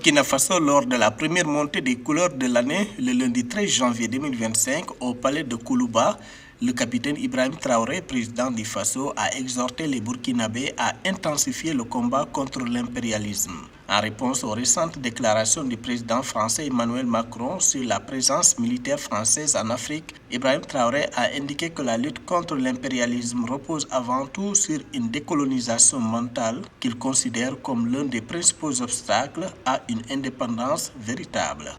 Burkina Faso, lors de la première montée des couleurs de l'année, le lundi 13 janvier 2025, au palais de Koulouba, le capitaine Ibrahim Traoré, président du Faso, a exhorté les Burkinabés à intensifier le combat contre l'impérialisme. En réponse aux récentes déclarations du président français Emmanuel Macron sur la présence militaire française en Afrique, Ibrahim Traoré a indiqué que la lutte contre l'impérialisme repose avant tout sur une décolonisation mentale qu'il considère comme l'un des principaux obstacles à une indépendance véritable.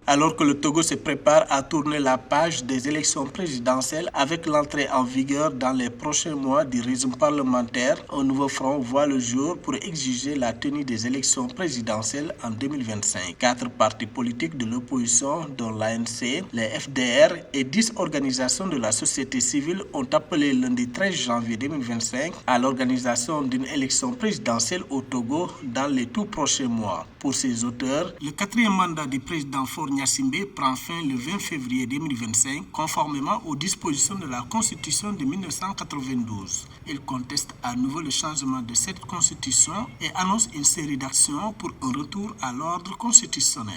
Alors que le Togo se prépare à tourner la page des élections présidentielles avec l'entrée en vigueur dans les prochains mois du régime parlementaire, un nouveau front voit le jour pour exiger la tenue des élections présidentielles en 2025. 4 partis politiques de l'opposition, dont l'ANC, les FDR et 10 organisations de la société civile ont appelé lundi 13 janvier 2025 à l'organisation d'une élection présidentielle au Togo dans les tout prochains mois. Pour ces auteurs, le 4e mandat du président Faure Gnassingbé prend fin le 20 février 2025, conformément aux dispositions de la Constitution de 1992. Il conteste à nouveau le changement de cette Constitution et annonce une série d'actions pour un retour à l'ordre constitutionnel.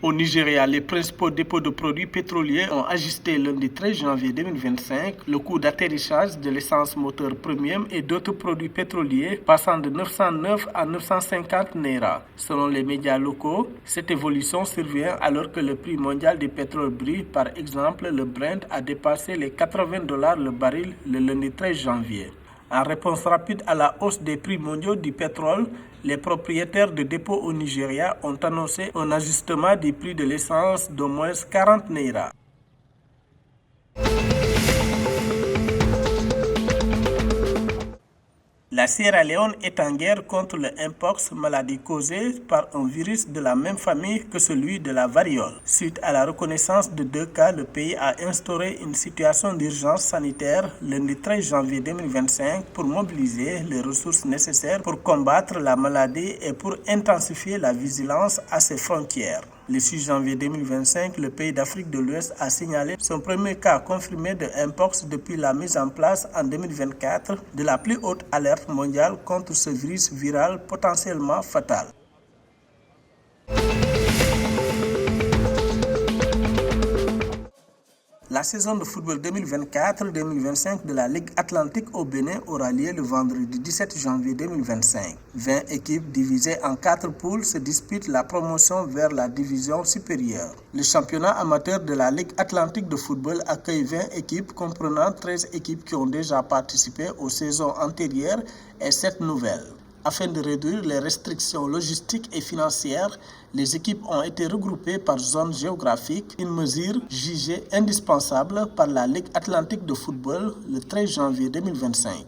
Au Nigeria, les principaux dépôts de produits pétroliers ont ajusté lundi 13 janvier 2025 le coût d'atterrissage de l'essence moteur premium et d'autres produits pétroliers passant de 909 à 950 naira. Selon les médias locaux, cette évolution survient alors que le prix mondial du pétrole brut, par exemple le Brent, a dépassé les $80 le baril le lundi 13 janvier. En réponse rapide à la hausse des prix mondiaux du pétrole, les propriétaires de dépôts au Nigeria ont annoncé un ajustement du prix de l'essence d'au moins 40 naira. La Sierra Leone est en guerre contre le Mpox, maladie causée par un virus de la même famille que celui de la variole. Suite à la reconnaissance de 2 cas, le pays a instauré une situation d'urgence sanitaire lundi 13 janvier 2025 pour mobiliser les ressources nécessaires pour combattre la maladie et pour intensifier la vigilance à ses frontières. Le 6 janvier 2025, le pays d'Afrique de l'Ouest a signalé son premier cas confirmé de Mpox depuis la mise en place en 2024 de la plus haute alerte mondiale contre ce virus viral potentiellement fatal. La saison de football 2024-2025 de la Ligue Atlantique au Bénin aura lieu le vendredi 17 janvier 2025. 20 équipes divisées en 4 poules se disputent la promotion vers la division supérieure. Le championnat amateur de la Ligue Atlantique de football accueille 20 équipes comprenant 13 équipes qui ont déjà participé aux saisons antérieures et 7 nouvelles. Afin de réduire les restrictions logistiques et financières, les équipes ont été regroupées par zone géographique, une mesure jugée indispensable par la Ligue Atlantique de football le 13 janvier 2025.